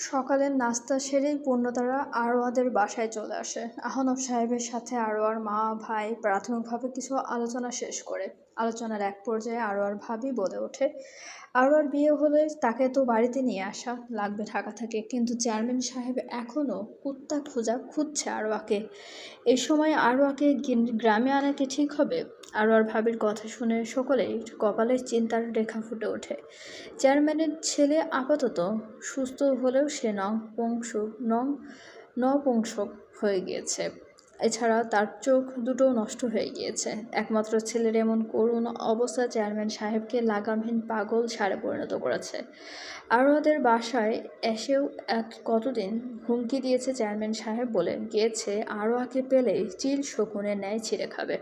সকালের নাস্তা সেরেই পূর্ণতারা আরওয়াদের বাসায় চলে আসে। আহনাফ সাহেবের সাথে আরওয়ার মা ভাই প্রাথমিকভাবে কিছু আলোচনা শেষ করে। আলোচনার এক পর্যায়ে আরওয়ার ভাবি বলে ওঠে, আরওয়ার বিয়ে হলে তাকে তো বাড়িতে নিয়ে আসা লাগবে ঢাকা থেকে, কিন্তু চেয়ারম্যান সাহেব এখনও কুত্তা খোঁজা খুঁজছে আরওয়াকে। এই সময় আরওয়াকে গ্রামে আনা কি ঠিক হবে? আরওয়ার ভাবির কথা শুনে সকলেই কপালে চিন্তার রেখা ফুটে ওঠে। চেয়ারম্যানের ছেলে আপাতত সুস্থ হলেও সে নপুংসক হয়ে গিয়েছে। এছাড়া তার চোখ দুটোও নষ্ট হয়ে গিয়েছে। একমাত্র ছেলের এমন করুণ অবস্থা চেয়ারম্যান সাহেবকে লাগামহীন পাগল সারে পরিণত করেছে। আরওয়াদের বাসায় এসেও কতদিন হুমকি দিয়েছে চেয়ারম্যান সাহেব, বলে গিয়েছে আরওয়াকে পেলেই চিল শকুনের ন্যায় ছিঁড়ে খাবে।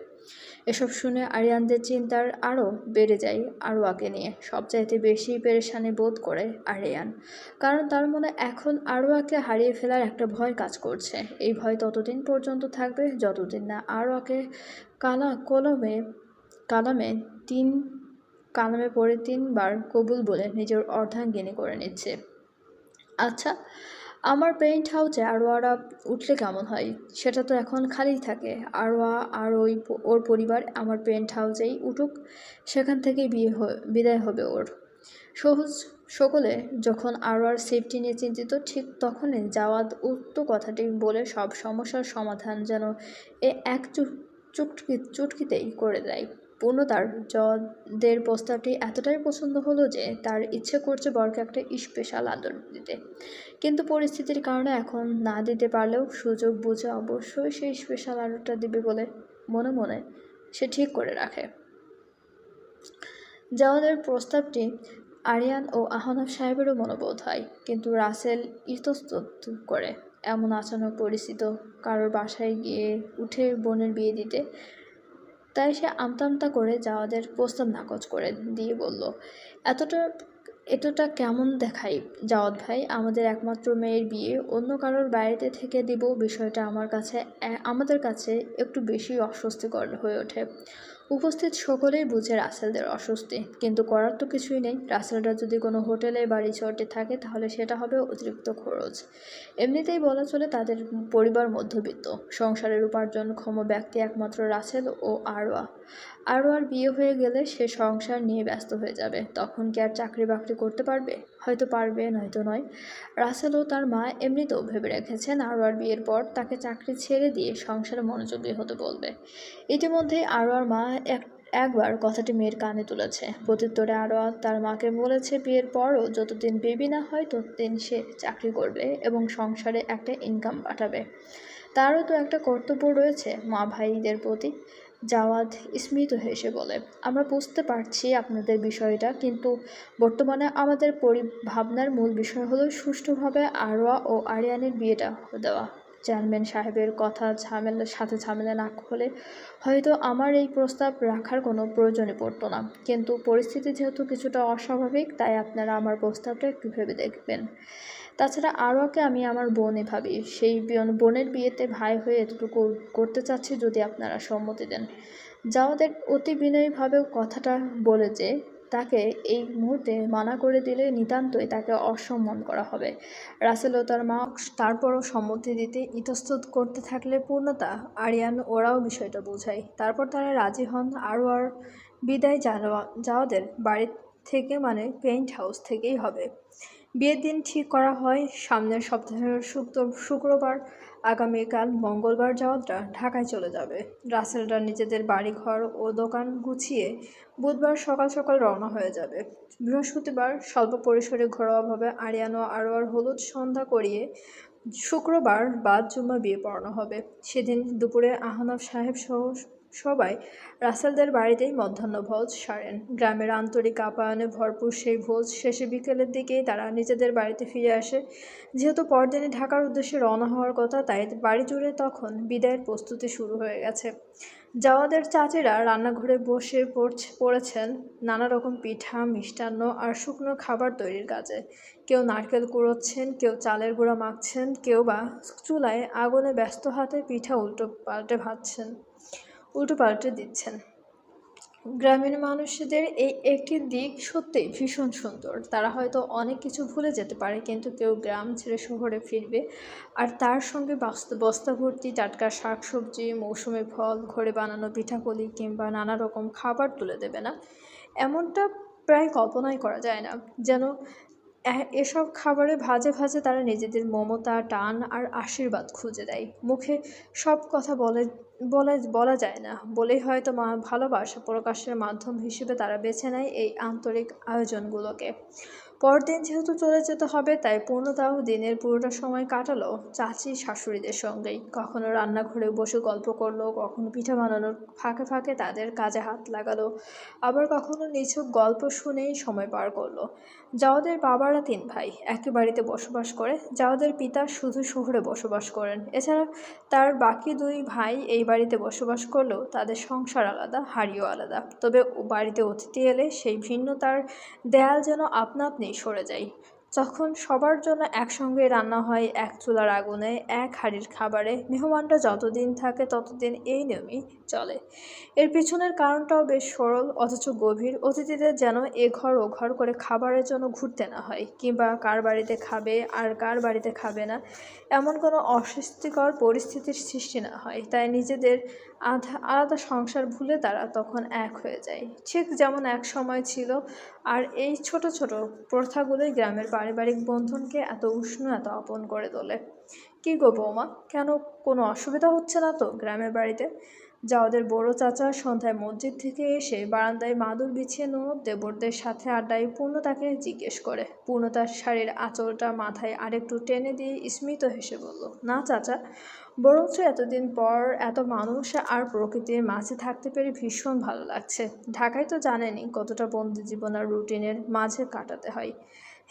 এসব শুনে আরিয়ানদের চিন্তার আরও বেড়ে যায় আরওয়াকে নিয়ে। সবচাইতে বেশি পেরেশানি বোধ করে আরিয়ান, কারণ তার মনে এখন আরওয়াকে হারিয়ে ফেলার একটা ভয় কাজ করছে। এই ভয় ততদিন পর্যন্ত থাকবে যতদিন না আরওয়াকে কালামে তিন কালামে পড়ে 3 বার কবুল বলে নিজের অর্ধাঙ্গিনী করে নিচ্ছে। আচ্ছা, আমার পেইন্ট হাউসে আরোয়ারা উঠলে কেমন হয়? সেটা তো এখন খালিই থাকে। আরোয়া আর ওর পরিবার আমার পেন্ট হাউসেই উঠুক, সেখান থেকেই বিদায় হবে ওর। সহজ সকলে যখন আরোয়ার সেফটি নিয়ে চিন্তিত, ঠিক তখনই জাওয়াদ উক্ত কথাটি বলে সব সমস্যার সমাধান যেন এক চুটকিতেই করে দেয়। পূর্ণতার জদের প্রস্তাবটি এতটাই পছন্দ হলো যে তার ইচ্ছে করছে বরকে একটা স্পেশাল আদর দিতে, কিন্তু পরিস্থিতির কারণে এখন না দিতে পারলেও সুযোগ বুঝে অবশ্যই সেই স্পেশাল আদরটা দিবে বলে মনে মনে সে ঠিক করে রাখে। জাওয়াদের প্রস্তাবটি আরিয়ান ও আহনাফ সাহেবেরও মনোবোধ হয়, কিন্তু রাসেল ইতস্তত করে এমন আচানক পরিচিত কারোর বাসায় গিয়ে উঠে বোনের বিয়ে দিতে। তাই সে আমতা করে জাওয়াদের প্রস্তাব নাকচ করে দিয়ে বলল, এতটা কেমন দেখাই জাওয়াদ ভাই, আমাদের একমাত্র মেয়ের বিয়ে অন্য কারোর বাড়িতে থেকে দিব, বিষয়টা আমাদের কাছে একটু বেশি অস্বস্তিকর হয়ে ওঠে। উপস্থিত সকলেই বুঝে রাসেলদের অস্বস্তি, কিন্তু করার তো কিছুই নেই। রাসেলরা যদি কোনো হোটেলে বা রিসর্টে থাকে তাহলে সেটা হবে অতিরিক্ত খরচ। এমনিতেই বলা চলে তাদের পরিবার মধ্যবিত্ত, সংসারের উপার্জনক্ষম ব্যক্তি একমাত্র রাসেল ও আরওয়ার বিয়ে হয়ে গেলে সে সংসার নিয়ে ব্যস্ত হয়ে যাবে। তখন কি আর চাকরি বাকরি করতে পারবে? হয়তো পারবে, নয়তো নয়। রাসেল ও তার মা এমনিতেও ভেবে রেখেছেন আরওয়ার বিয়ের পর তাকে চাকরি ছেড়ে দিয়ে সংসারে মনোযোগী হতে বলবে। ইতিমধ্যেই আরওয়ার মা একবার কথাটি মেয়ের কানে তুলেছে। প্রত্যুত্তরে আরওয়া তার মাকে বলেছে বিয়ের পরও যতদিন বেবি না হয় ততদিন সে চাকরি করবে এবং সংসারে একটা ইনকাম পাঠাবে। তারও তো একটা কর্তব্য রয়েছে মা ভাইদের প্রতি। জাওয়াদ স্মিত হেসে বলে, আমরা বুঝতে পারছি আপনাদের বিষয়টা, কিন্তু বর্তমানে আমাদের ভাবনার মূল বিষয় হলো সুষ্ঠুভাবে আরওয়া ও আরিয়ানের বিয়েটা দেওয়া। চেয়ারম্যান সাহেবের সাথে ঝামেলা না হলে হয়তো আমার এই প্রস্তাব রাখার কোনো প্রয়োজনই পড়তো না, কিন্তু পরিস্থিতি যেহেতু কিছুটা অস্বাভাবিক, তাই আপনারা আমার প্রস্তাবটা একটু ভেবে দেখবেন। তাছাড়া আরওয়াকে আমি আমার বোনই ভাবি, সেই বোনের বিয়েতে ভাই হয়ে এতটুকু করতে চাচ্ছি, যদি আপনারা সম্মতি দেন। জাওয়াদের অতি বিনয়ীভাবে কথাটা বলে যে তাকে এই মুহূর্তে মানা করে দিলে নিতান্তই তাকে অসম্মান করা হবে। রাসেল ও তার মা তারপরও সম্মতি দিতে ইতস্তত করতে থাকলে পূর্ণতা, আরিয়ান ওরাও বিষয়টা বোঝায়। তারপর তারা রাজি হন। আরওয়ার বিদায় জাওয়াদের বাড়ি থেকে, মানে পেইন্ট হাউস থেকেই হবে। বিয়ের দিন ঠিক করা হয় সামনের সপ্তাহের শুক্রবার। আগামীকাল মঙ্গলবার জাওয়াদরা ঢাকায় চলে যাবে। রাসেলরা নিজেদের বাড়িঘর ও দোকান গুছিয়ে বুধবার সকাল সকাল রওনা হয়ে যাবে। বৃহস্পতিবার স্বল্প পরিসরে ঘরোয়াভাবে আরিয়ান ও আরওয়ার হলুদ সন্ধ্যা করিয়ে শুক্রবার বাদ জুম্মা বিয়ে পড়ানো হবে। সেদিন দুপুরে আহনাফ সাহেব সহ সবাই রাসেলদের বাড়িতেই মধ্যাহ্নভোজ সারেন। গ্রামের আন্তরিক আপ্যায়নে ভরপুর সেই ভোজ শেষে বিকেলের দিকেই তারা নিজেদের বাড়িতে ফিরে আসে। যেহেতু পরদিনই ঢাকার উদ্দেশ্যে রওনা হওয়ার কথা, তাই বাড়ি জুড়ে তখন বিদায়ের প্রস্তুতি শুরু হয়ে গেছে। জাওয়াদের চাচিরা রান্নাঘরে বসে পড়েছেন নানা রকম পিঠা, মিষ্টান্ন আর শুকনো খাবার তৈরির কাজে। কেউ নারকেল কুড়োচ্ছেন, কেউ চালের গুঁড়া মাখছেন, কেউ বা চুলায় আগুনে ব্যস্ত হাতে পিঠা উল্টো পাল্টে দিচ্ছেন। গ্রামের মানুষদের এই একটি দিক সত্যিই ভীষণ সুন্দর। তারা হয়তো অনেক কিছু ভুলে যেতে পারে, কিন্তু কেউ গ্রাম ছেড়ে শহরে ফিরবে আর তার সঙ্গে বস্তা ভর্তি টাটকা শাকসবজি, মৌসুমী ফল, ঘরে বানানো পিঠাপুলি কিংবা নানা রকম খাবার তুলে দেবে না, এমনটা প্রায় কল্পনাই করা যায় না। যেন এসব খাবারে ভাজে ভাজে তারা নিজেদের মমতা, টান আর আশীর্বাদ খুঁজে দেয়। মুখে সব কথা বলা যায় না বলেই হয়তো ভালোবাসা প্রকাশের মাধ্যম হিসেবে তারা বেছে নেয় এই আন্তরিক আয়োজনগুলোকে। পরদিন যেহেতু চলে যেতে হবে, তাই পূর্ণতাও দিনের পুরোটা সময় কাটালো চাচি শাশুড়িদের সঙ্গেই। কখনো রান্নাঘরে বসে গল্প করলো, কখনো পিঠা বানানোর ফাঁকে ফাঁকে তাদের কাজে হাত লাগালো, আবার কখনো নিছক গল্প শুনেই সময় পার করলো। জাওদের বাবারা 3 ভাই একই বাড়িতে বসবাস করে। জাওদের পিতা শুধু শহরে বসবাস করেন। এছাড়া তার বাকি 2 ভাই এই বাড়িতে বসবাস করলেও তাদের সংসার আলাদা, হাড়িও আলাদা। তবে বাড়িতে অতিথি এলে সেই ভিন্নতার দেয়াল যেন আপনা আপনি সরে যায়। যখন সবার জন্য একসঙ্গে রান্না হয়, এক চুলার আগুনে, এক হাঁড়ির খাবারে, মেহমানরা যতদিন থাকে ততদিন এই নিয়মই চলে। এর পিছনের কারণটাও বেশ সরল অথচ গভীর। অতিথিদের যেন এ ঘর ও ঘর করে খাবারের জন্য ঘুরতে না হয়, কিংবা কার বাড়িতে খাবে আর কার বাড়িতে খাবে না এমন কোনো অস্বস্তিকর পরিস্থিতির সৃষ্টি না হয়। তাই নিজেদের আলাদা সংসার ভুলে তারা তখন এক হয়ে যায়, ঠিক যেমন এক সময় ছিল। আর এই ছোট ছোট প্রথাগুলোই গ্রামের পারিবারিক বন্ধনকে এত উষ্ণ, এত আপন করে তোলে। কি গো বৌমা, কেন কোনো অসুবিধা হচ্ছে না তো গ্রামের বাড়িতে? জাওদের বড় চাচা সন্ধ্যায় মসজিদ থেকে এসে বারান্দায় মাদুর বিছিয়ে ননদ দেবরদের সাথে আড্ডায় পূর্ণতাকে জিজ্ঞেস করে। পূর্ণতার শাড়ির আঁচলটা মাথায় আরেকটু টেনে দিয়ে স্মিত হেসে বলল, না চাচা, বরঞ্চ এতদিন পর এত মানুষ আর প্রকৃতির মাঝে থাকতে পেরে ভীষণ ভালো লাগছে। ঢাকায় তো জানেনই কতটা বন্দি জীবন আর রুটিনের মাঝে কাটাতে হয়।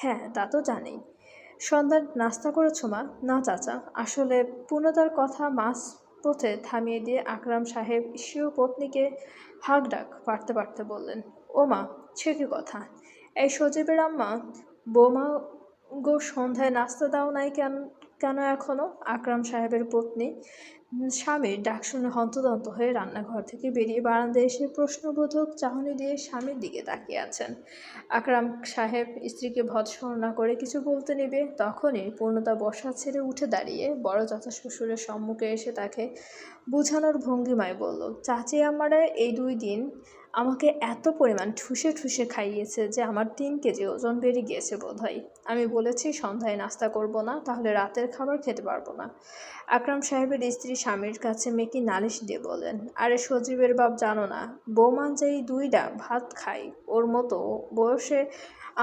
হ্যাঁ, তা তো জানি। সন্ধ্যার নাস্তা করেছো মা? না চাচা, আসলে পূর্ণতার কথা মাঝ পথে থামিয়ে দিয়ে আকরাম সাহেব স্বীয় পত্নীকে হাঁক ডাক পারতে পারতে বললেন, ও মা, সে কি কথা? এই সজীবের আম্মা, বৌমা গো, সন্ধ্যায় নাস্তা দাও নাই কেন? কেন এখনো? আকরাম সাহেবের পত্নী স্বামীর ডাক শুনে হন্তদন্ত হয়ে রান্নাঘর থেকে বেরিয়ে বারান্দায় এসে প্রশ্নবোধক চাহনি দিয়ে স্বামীর দিকে তাকিয়ে আছেন। আকরাম সাহেব স্ত্রীকে ভৎসনা করে কিছু বলতে নেবে, তখনই পূর্ণতা বসা ছেড়ে উঠে দাঁড়িয়ে বড় চাচা শ্বশুরের সম্মুখে এসে তাকে বুঝানোর ভঙ্গিমায় বলল, চাচি আমারা এই 2 দিন আমাকে এত পরিমাণ ঠুসে ঠুসে খাইয়েছে যে আমার 3 কেজি ওজন বেড়ে গিয়েছে বোধহয়। আমি বলেছি সন্ধ্যায় নাস্তা করব না, তাহলে রাতের খাবার খেতে পারবো না। আকরাম সাহেবের স্ত্রী স্বামীর কাছে মেকি নালিশ দিয়ে বলেন, আরে সজীবের বাপ, জানো না, বৌমা যেই 2টা ভাত খাই, ওর মতো বয়সে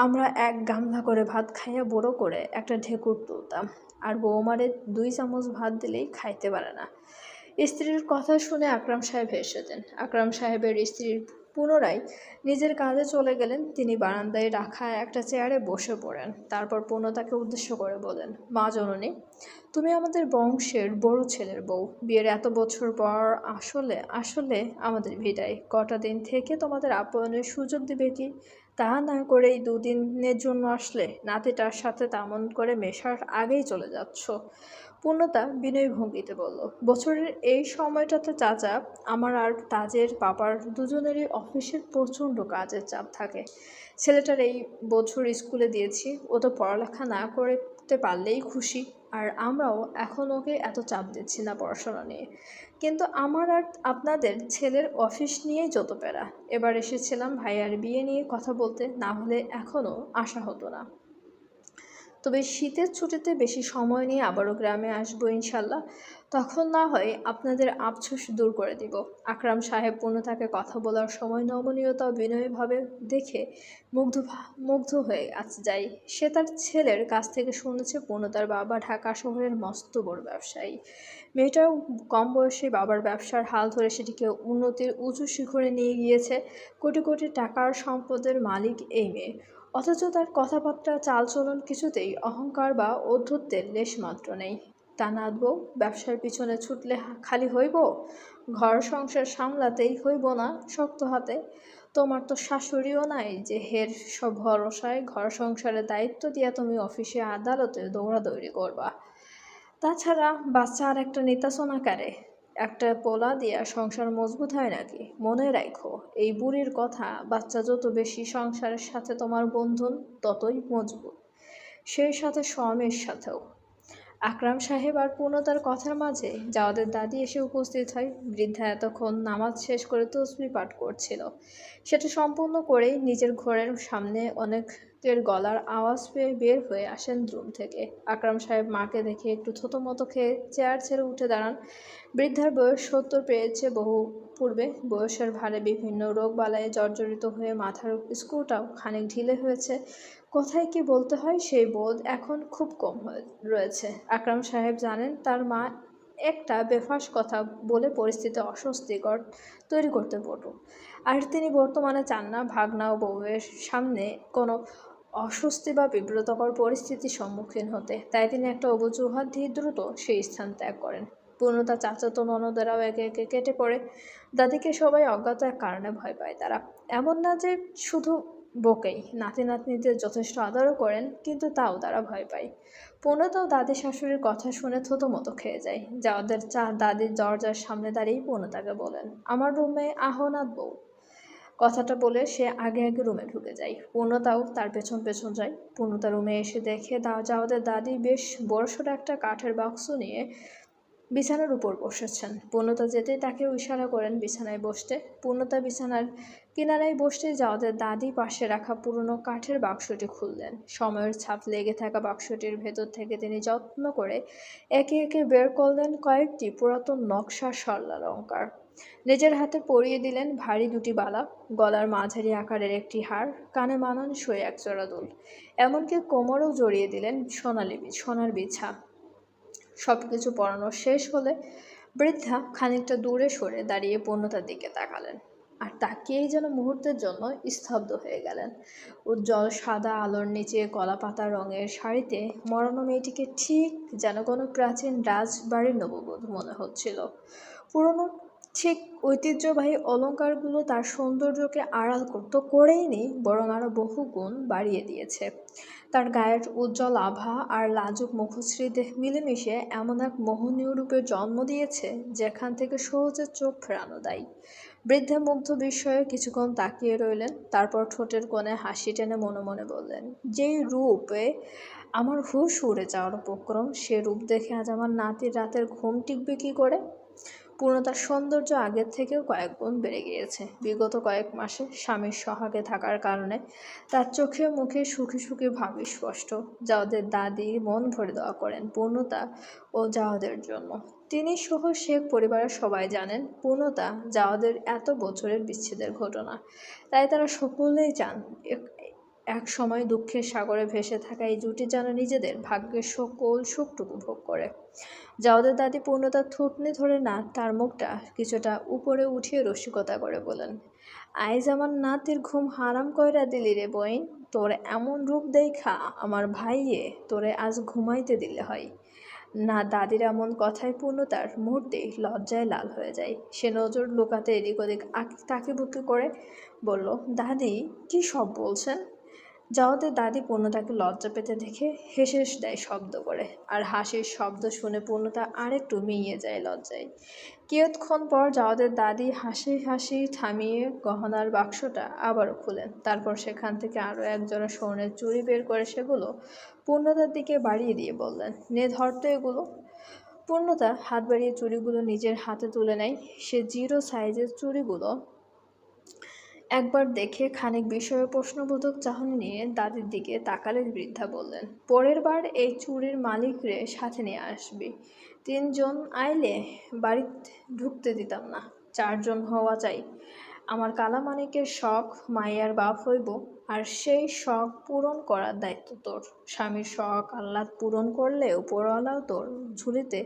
আমরা 1 গামলা করে ভাত খাইয়া বড় করে একটা ঢেকুর তুলতাম, আর বৌমারে 2 চামচ ভাত দিলেই খাইতে পারে না। স্ত্রীর কথা শুনে আকরাম সাহেব হেসে দেন। আকরাম সাহেবের স্ত্রীর পুনরায় নিজের কাজে চলে গেলেন। তিনি বারান্দায় রাখা একটা চেয়ারে বসে পড়েন। তারপর পূর্ণতাকে উদ্দেশ্য করে বলেন, মা জননী, তুমি আমাদের বংশের বড় ছেলের বউ। বিয়ের এত বছর পর আসলে আসলে আমাদের বিদায়। কটা দিন থেকে তোমাদের আপ্যায়নের সুযোগ দিবে কি? তা না করে এই 2 দিনের জন্য আসলে নাতিটার সাথে তেমন করে মেশার আগেই চলে যাচ্ছ। পূর্ণতা বিনয়ী ভঙ্গিতে বলল, বছরের এই সময়টাতে চাচা, আমার আর তাজের বাবার দুজনেরই অফিসের প্রচণ্ড কাজের চাপ থাকে। ছেলেটার এই বছর স্কুলে দিয়েছি, ও তো পড়ালেখা না করতে পারলেই খুশি। আর আমরাও এখন ওকে এত চাপ দিচ্ছি না পড়াশোনা নিয়ে। কিন্তু আমার আর আপনাদের ছেলের অফিস নিয়েই যত প্যারা। এবার এসেছিলাম ভাইয়ার বিয়ে নিয়ে কথা বলতে, না হলে এখনও আসা হতো না। তবে শীতের ছুটিতে বেশি সময় নিয়ে আবারও গ্রামে আসবো ইনশাল্লাহ। তখন না হয় আপনাদের আফসোস দূর করে দিব। আকরাম সাহেব পূর্ণতাকে কথা বলার সময় নমনীয়তা ও বিনয়ীভাবে দেখে মুগ্ধ হয়ে যায়। সে তার ছেলের কাছ থেকে শুনেছে পূর্ণতার বাবা ঢাকা শহরের মস্ত বড় ব্যবসায়ী। মেয়েটাও কম বয়সে বাবার ব্যবসার হাল ধরে সেটিকে উন্নতির উঁচু শিখরে নিয়ে গিয়েছে। কোটি কোটি টাকার সম্পদের মালিক এই মেয়ে। অথচ তার কথাবার্তা, চালচলন কিছুতেই অহংকার বা ঔদ্ধত্যের লেশমাত্র নেই। তা নাথ বউ, ব্যবসার পিছনে ছুটলে খালি হইব? ঘর সংসার সামলাতেই হইব না শক্ত হাতে? তোমার তো শাশুড়িও নাই যে হের সব ভরসায় ঘর সংসারের দায়িত্ব দিয়া তুমি অফিসে আদালতে দৌড়াদৌড়ি করবা। তাছাড়া বাচ্চা আর একটা নিতাছো না কারে? একটা পোলা দিয়া সংসার মজবুত হয় নাকি? মনে রাখো, এই বুড়ির কথা, বাচ্চা যত বেশি সংসারের সাথে তোমার বন্ধন ততই মজবুত, সেই সাথে স্বামীর সাথেও। আকরাম সাহেব আর পূর্ণতার কথার মাঝে জাওয়াদের দাদি এসে উপস্থিত হয়। বৃদ্ধা এতক্ষণ নামাজ শেষ করে তসবিহ পাঠ করছিল। সেটা সম্পূর্ণ করেই নিজের ঘরের সামনে অনেকের গলার আওয়াজ পেয়ে বের হয়ে আসেন রুম থেকে। আকরাম সাহেব মাকে দেখে একটু থতমতো খেয়ে চেয়ার ছেড়ে উঠে দাঁড়ান। বৃদ্ধার বয়স ৭০ পেয়েছে বহু পূর্বে। বয়সের ভারে বিভিন্ন রোগবালায় জর্জরিত হয়ে মাথার স্ক্রুটাও খানিক ঢিলে হয়েছে। কোথায় কি বলতে হয় সেই বোধ এখন খুব কম রয়েছে। আকরাম সাহেব জানেন তার মা একটা বেফাঁস কথা বলে পরিস্থিতি অস্বস্তিকর তৈরি করতে পটু, আর তিনি বর্তমানে চান না ভাগনা ও বউয়ের সামনে কোনো অস্বস্তি বা বিব্রতকর পরিস্থিতির সম্মুখীন হতে। তাই তিনি একটা অজুহাত দিয়ে দ্রুত সেই স্থান ত্যাগ করেন। পূর্ণতা চাচাতো ননদেরাও একে একে কেটে পড়ে। দাদিকে সবাই অজ্ঞাত এক কারণে ভয় পায়। তারা এমন না যে শুধু বকেই, নাতি নাতনিদের যথেষ্ট আদরও করেন, কিন্তু তাও তারা ভয় পায়। পূর্ণতাও দাদি শাশুড়ির কথা শুনে থতমতো খেয়ে যায়। যাদের দাদির দরজার সামনে দাঁড়িয়ে পূর্ণতাকে বলেন, আমার রুমে আহনাত বউ। কথাটা বলে সে আগে আগে রুমে ঢুকে যায়। পূর্ণতাও তার পেছন পেছন যায়। পূর্ণতা রুমে এসে দেখে জাওয়াদের দাদি বেশ বড়সড় একটা কাঠের বাক্স নিয়ে বিছানার উপর বসেছেন। পূর্ণতা যেতেই তাকে ইশারা করেন বিছানায় বসতে। পূর্ণতা বিছানার কিনারায় বসতে জাওয়াদের দাদি পাশে রাখা পুরনো কাঠের বাক্সটি খুললেন। সময়ের ছাপ লেগে থাকা বাক্সটির ভেতর থেকে তিনি যত্ন করে একে একে বের করলেন কয়েকটি পুরাতন নকশার স্বর্ণালংকার। নিজের হাতে পরিয়ে দিলেন ভারী দুটি বালা, গলার মাঝারি আকারের একটি হার, কানে মানানসই একজোড়া দুল, এমনকি কোমরেও জড়িয়ে দিলেন সোনার বিছা। সবকিছু পরানো শেষ হলে বৃদ্ধা খানিকটা দূরে সরে দাঁড়িয়ে পূর্ণতার দিকে তাকালেন, আর তাকিয়েই যেন মুহূর্তের জন্য স্তব্ধ হয়ে গেলেন। উজ্জ্বল সাদা আলোর নিচে কলাপাতা রঙের শাড়িতে মরানো মেয়েটিকে ঠিক যেন কোনো প্রাচীন রাজবাড়ির নববধূ মনে হচ্ছিল। পুরনো ঠিক ঐতিহ্যবাহী অলংকারগুলো তার সৌন্দর্যকে আড়াল করেই নেই, বরং আরও বহু গুণ বাড়িয়ে দিয়েছে। তার গায়ের উজ্জ্বল আভা আর লাজুক মুখশ্রী মিলেমিশে এমন এক মোহনীয় রূপের জন্ম দিয়েছে যেখান থেকে সহজে চোখ ফেরানো দেয়। বৃদ্ধা মুগ্ধ বিস্ময়ে কিছুক্ষণ তাকিয়ে রইলেন, তারপর ঠোঁটের কোণে হাসি টেনে মনে মনে বললেন, যেই রূপে আমার হুঁশ উড়ে যাওয়ার উপক্রম, সে রূপ দেখে আজ আমার নাতির রাতের ঘুম টিকবে কী করে? পূর্ণতার সৌন্দর্য আগের থেকেও কয়েক গুণ বেড়ে গিয়েছে। বিগত কয়েক মাসে স্বামীর সোহাগে থাকার কারণে তার চোখে মুখে সুখী সুখী ভাব স্পষ্ট। জাওদের দাদি মন ভরে দোয়া করেন পূর্ণতা ও জাওদের জন্য। তিনি সহ শেখ পরিবারের সবাই জানেন পূর্ণতা জাওদের এত বছরের বিচ্ছেদের ঘটনা। তাই তারা সকলেই চান এক সময় দুঃখের সাগরে ভেসে থাকা এই জুটি যেন নিজেদের ভাগ্যের সকল সুখটুকু ভোগ করে। জাওদের দাদি পূর্ণতার থুতনি ধরে না তার মুখটা কিছুটা উপরে উঠিয়ে রসিকতা করে বলেন, আইজ আমার নাতির ঘুম হারাম কইরা দিলি রে বইন, তোর এমন রূপ দেখা আমার ভাইয়ে তোরে আজ ঘুমাইতে দিলে হয় না। দাদির এমন কথায় পূর্ণতার মুহূর্তেই লজ্জায় লাল হয়ে যায়। সে নজর লুকাতে এদিক ওদিক তাকে বুকে করে বলল, দাদি কি সব বলছেন? জাওদের দাদি পূর্ণতাকে লজ্জা পেতে দেখে হেসে দেয় শব্দ করে, আর হাসির শব্দ শুনে পূর্ণতা আরেকটু মিইয়ে যায় লজ্জায়। কিয়ৎক্ষণ পর জাওদের দাদি হাসি হাসি থামিয়ে গহনার বাক্সটা আবারও খুলেন। তারপর সেখান থেকে আরও একজোড়া স্বর্ণের চুড়ি বের করে সেগুলো পূর্ণতার দিকে বাড়িয়ে দিয়ে বললেন, নে ধরতো এগুলো। পূর্ণতা হাত বাড়িয়ে চুড়িগুলো নিজের হাতে তুলে নেয়। সে 0 সাইজের চুড়িগুলো একবার দেখে খানিক বিষয়ে প্রশ্নবোধক চাহনি নিয়ে দাদির দিকে তাকালে বৃদ্ধা বললেন, পরের বার এই চুড়ির মালিকরে সাথে নিয়ে আসবি। 3 জন আইলে বাড়ি ঢুকতে দিতাম না, 4 জন হওয়া চাই। আমার কালামানিকের শখ মাইয়ার বাপ হইব, আর সেই শখ পূরণ করার দায়িত্ব তোর। স্বামীর শখ আহ্লাদ পূরণ করলে উপরওয়ালাও তোর ঝুলিতে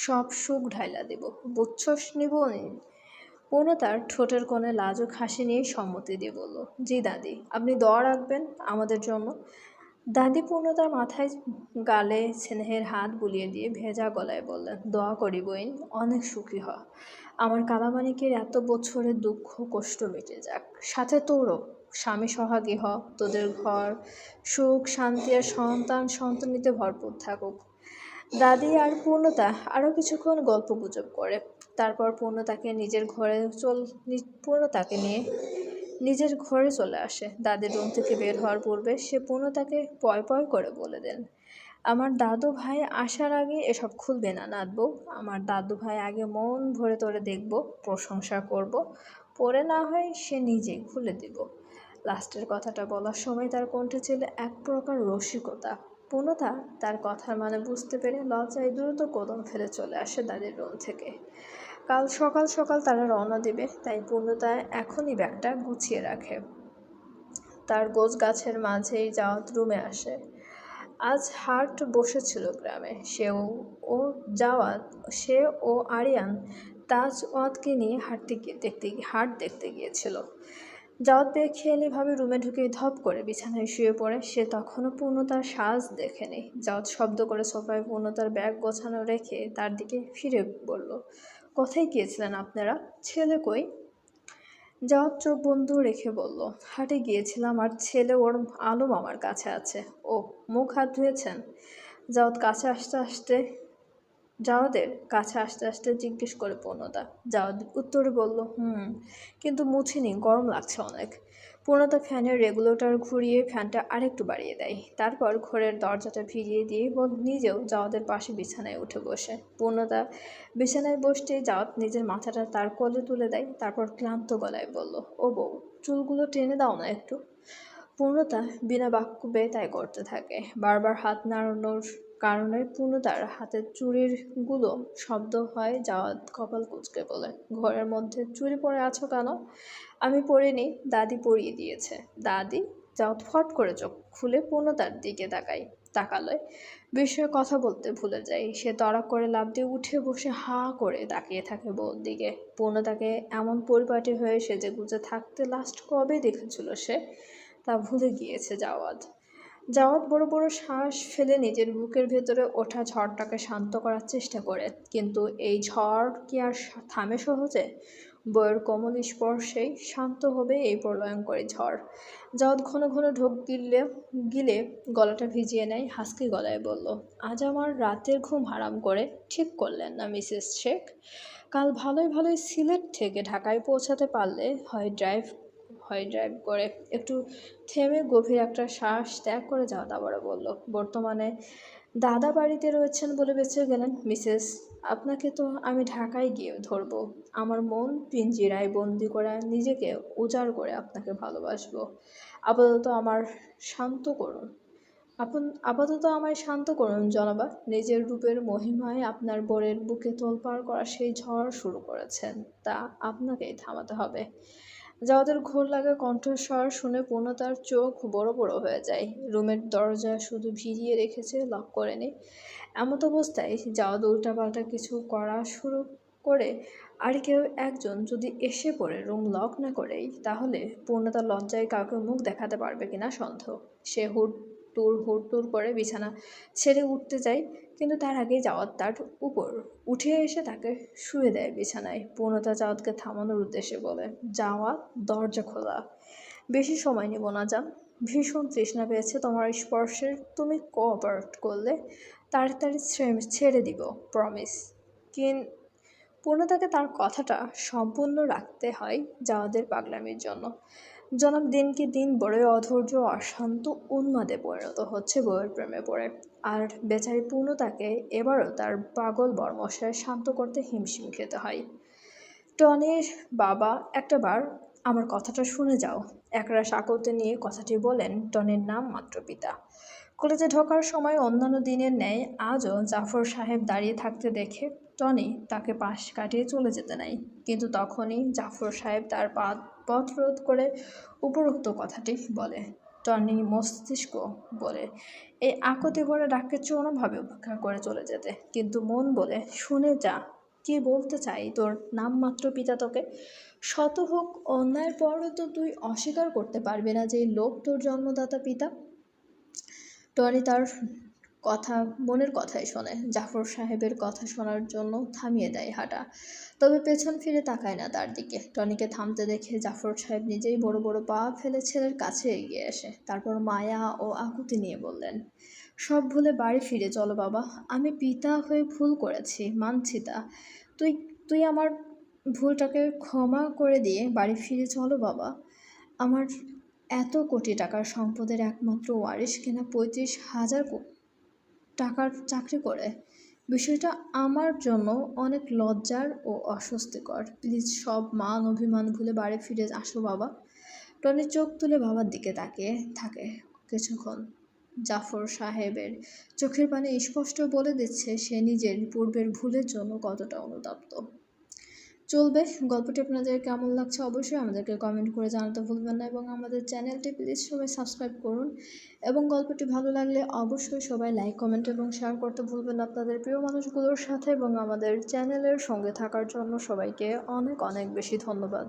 সব সুখ ঢাইলা দিব, বুঝছস নিবনি? পূর্ণতার ঠোঁটের কোণে লাজুক হাসি নিয়ে সম্মতি দিয়ে বলল, জি দাদি, আপনি দোয়া রাখবেন আমাদের জন্য। দাদি পূর্ণতার মাথায় গালে স্নেহের হাত বুলিয়ে দিয়ে ভেজা গলায় বললেন, দোয়া করি বইন, অনেক সুখী হ। আমার কালামানিকের এত বছরের দুঃখ কষ্ট মিটে যাক, সাথে তোরও স্বামী সোহাগী হ, তোদের ঘর সুখ শান্তি আর সন্তানিতে ভরপুর থাকুক। দাদি আর পূর্ণতা আরও কিছুক্ষণ গল্প গুজব করে তারপর পূর্ণতাকে নিয়ে নিজের ঘরে চলে আসে। দাদির রুম থেকে বের হওয়ার পূর্বে সে পূর্ণতাকে পয় পয় করে বলে দেন, আমার দাদু ভাই আসার আগে এসব খুলবে না নাতবউ। আমার দাদু ভাই আগে মন ভরে তোরে দেখব, প্রশংসা করব, পরে না হয় সে নিজেই খুলে দেব। লাস্টের কথাটা বলার সময় তার কণ্ঠে ছিল এক প্রকার রসিকতা। পূর্ণতা তার কথার মানে বুঝতে পেরে লজ্জায় দ্রুত কদম ফেলে চলে আসে দাদির রুম থেকে। কাল সকাল সকাল তারা রওনা দেবে, তাই পূর্ণতা এখনই ব্যাগটা গুছিয়ে রাখে। তার গোছ গাছের মাঝেই জাওয়াত রুমে আসে। আজ হাট বসেছিল গ্রামে। সে ও আরিয়ান তাজওয়াতকে নিয়ে হাট দেখতে গিয়েছিল। জাওয়াত বেখেয়ালিভাবে রুমে ঢুকে ধপ করে বিছানায় শুয়ে পড়ে। সে তখনও পূর্ণতার সাজ দেখেনি। জাওয়াত শব্দ করে সোফায় পূর্ণতার ব্যাগ গোছানো রেখে তার দিকে ফিরে বলল, কোথায় গিয়েছিলেন আপনারা? ছেলে কই? জাওয়াত চোখ বন্ধ রেখে বলল, হাটে গিয়েছিলাম, আর ছেলে ওর আলম আমার কাছে আছে। ও, মুখ হাত ধুয়েছেন? জাওয়াদের কাছে আসতে আসতে জিজ্ঞেস করে পূর্ণতা। জাওয়াদ উত্তরে বলল, কিন্তু মুছিনি, গরম লাগছে অনেক। পূর্ণতা ফ্যানের রেগুলেটর ঘুরিয়ে ফ্যানটা আরেকটু বাড়িয়ে দেয়। তারপর ঘরের দরজাটা ভিজিয়ে দিয়ে নিজেও জাওয়াদের পাশে বিছানায় উঠে বসে। পূর্ণতা বিছানায় বসতে জাওয়াত নিজের মাথাটা তার কোলে তুলে দেয়। তারপর ক্লান্ত গলায় বলল, ও বউ, চুলগুলো টেনে দাও না একটু। পূর্ণতা বিনা বাক্যে তাই করতে থাকে। বারবার হাত নাড়ানোর কারণে পূর্ণতার হাতের চুড়ির গুলো শব্দ হয়। জাওয়াত কপাল কুঁচকে বলে, ঘরের মধ্যে চুড়ি পরে আছো কেন? আমি পরিনি, দাদি পরিয়ে দিয়েছে। দাদি? জাওয়াত ফট করে চোখ খুলে পূর্ণতার দিকে তাকালে বিষয়ে কথা বলতে ভুলে যায়। সে তড়াক করে লাফ দিয়ে উঠে বসে হাঁ করে তাকিয়ে থাকে বউর দিকে। পূর্ণতাকে এমন পরিপাটি হয়ে সেজেগুজে থাকতে লাস্ট কবে দেখেছিল সে, তা ভুলে গিয়েছে জাওয়াত বড় বড় শ্বাস ফেলে নিজের বুকের ভেতরে ওঠা ঝড়টাকে শান্ত করার চেষ্টা করে। কিন্তু এই ঝড় কি আর থামে সহজে? বইয়ের কোমল স্পর্শেই শান্ত হবে এই প্রলয়ঙ্করী ঝড়। জাওয়াত ঘন ঘন ঢোক গিলে গলাটা ভিজিয়ে নেয়। হাসকি গলায় বলল, আজ আমার রাতের ঘুম হারাম করে ঠিক করলেন না মিসেস শেখ? কাল ভালোই সিলেট থেকে ঢাকায় পৌঁছাতে পারলে হয় ড্রাইভ করে। একটু থেমে গভীর একটা শ্বাস ত্যাগ করে জাওয়াত আবারও বলল, বর্তমানে দাদা বাড়িতে রয়েছেন বলে বেঁচে গেলেন মিসেস। আপনাকে তো আমি ঢাকায় গিয়ে ধরবো। আমার মন পিঞ্জিরায় বন্দি করা নিজেকে উজাড় করে আপনাকে ভালোবাসবো। আপাতত আমায় শান্ত করুন জনাবা। নিজের রূপের মহিমায় আপনার বোরের বুকে তোলপাড় করা সেই ঝড় শুরু করেছেন, তা আপনাকেই থামাতে হবে। জাওয়াদের ঘোর লাগা কণ্ঠস্বর শুনে পূর্ণতার চোখ বড় বড় হয়ে যায়। রুমের দরজা শুধু ভিজিয়ে রেখেছে, লক করেনি। এমত অবস্থায় জাওয়াদ উল্টাপাল্টা কিছু করা শুরু করে আর কেউ একজন যদি এসে পড়ে রুম লক না করেই, তাহলে পূর্ণতা লজ্জায় কাউকে মুখ দেখাতে পারবে কিনা সন্দেহ। সে হুড় করে বিছানা ছেড়ে উঠতে যায়, কিন্তু তার আগে জাওয়াত তার উপর উঠে এসে তাকে শুয়ে দেয় বিছানায়। পূর্ণতা জাওয়াতকে থামানোর উদ্দেশ্যে বলে, জাওয়াত, দরজা খোলা। বেশি সময় নেব না যান। ভীষণ তৃষ্ণা পেয়েছে তোমার স্পর্শের। তুমি কোঅপারেট করলে তাড়াতাড়ি ছেড়ে দিব, প্রমিস। পূর্ণতাকে তার কথাটা সম্পূর্ণ রাখতে হয় জাওয়াদের পাগলামির জন্য। জনাব দিনকে দিন বড়ই অধৈর্য, অশান্ত, উন্মাদে পরিণত হচ্ছে বউয়ের প্রেমে পড়ে। আর বেচারি পূর্ণতাকে এবারও তার পাগল বর্মশায় শান্ত করতে হিমশিম খেতে হয়। টনির বাবা একটাবার আমার কথাটা শুনে যাও, একরাশ আকুতি নিয়ে কথাটি বলেন টনির নাম মাত্র পিতা। কলেজে ঢোকার সময় অন্যান্য দিনের ন্যায় আজও জাফর সাহেব দাঁড়িয়ে থাকতে দেখে টনি তাকে পাশ কাটিয়ে চলে যেতে নেয়। কিন্তু তখনই জাফর সাহেব তার পথ রোধ করে উপরোক্ত কথাটি বলে। টনি মস্তিষ্ক বলে এই আকুতি ভরে ডাককে চরমভাবে উপেক্ষা করে চলে যেতে, কিন্তু মন বলে, শুনে যা, কি বলতে চাই তোর নামমাত্র পিতা তোকে। শত হোক অন্যায়ের পরও তো তুই অস্বীকার করতে পারবি না যে এই লোক তোর জন্মদাতা পিতা। টনি তার মনের কথাই শোনে। জাফর সাহেবের কথা শোনার জন্য থামিয়ে দেয় হাঁটা, তবে পেছন ফিরে তাকায় না তার দিকে। টনিকে থামতে দেখে জাফর সাহেব নিজেই বড় বড় পা ফেলে ছেলের কাছে এগিয়ে আসে। তারপর মায়া ও আকুতি নিয়ে বললেন, সব ভুলে বাড়ি ফিরে চলো বাবা। আমি পিতা হয়ে ভুল করেছি, মানছি তা। তুই তুই আমার ভুলটাকে ক্ষমা করে দিয়ে বাড়ি ফিরে চলো বাবা। আমার এত কোটি টাকার সম্পদের একমাত্র ওয়ারিশ কিনা 35,000 টাকার চাকরি করে। বিষয়টা আমার জন্য অনেক লজ্জার ও অস্বস্তিকর। প্লিজ সব মান অভিমান ভুলে বাড়ি ফিরে আসো বাবা। টনি চোখ তুলে বাবার দিকে তাকিয়ে থাকে কিছুক্ষণ। জাফর সাহেবের চোখের পানি স্পষ্ট বলে দিচ্ছে সে নিজের পূর্বের ভুলের জন্য কতটা অনুতপ্ত। চলবে। গল্পটি আপনাদের কেমন লাগছে অবশ্যই আমাদেরকে কমেন্ট করে জানাতে ভুলবেন না, এবং আমাদের চ্যানেলটি প্লিজ সবাই সাবস্ক্রাইব করুন, এবং গল্পটি ভালো লাগলে অবশ্যই সবাই লাইক কমেন্ট এবং শেয়ার করতে ভুলবেন না আপনাদের প্রিয় মানুষগুলোর সাথে, এবং আমাদের চ্যানেলের সঙ্গে থাকার জন্য সবাইকে অনেক অনেক বেশি ধন্যবাদ।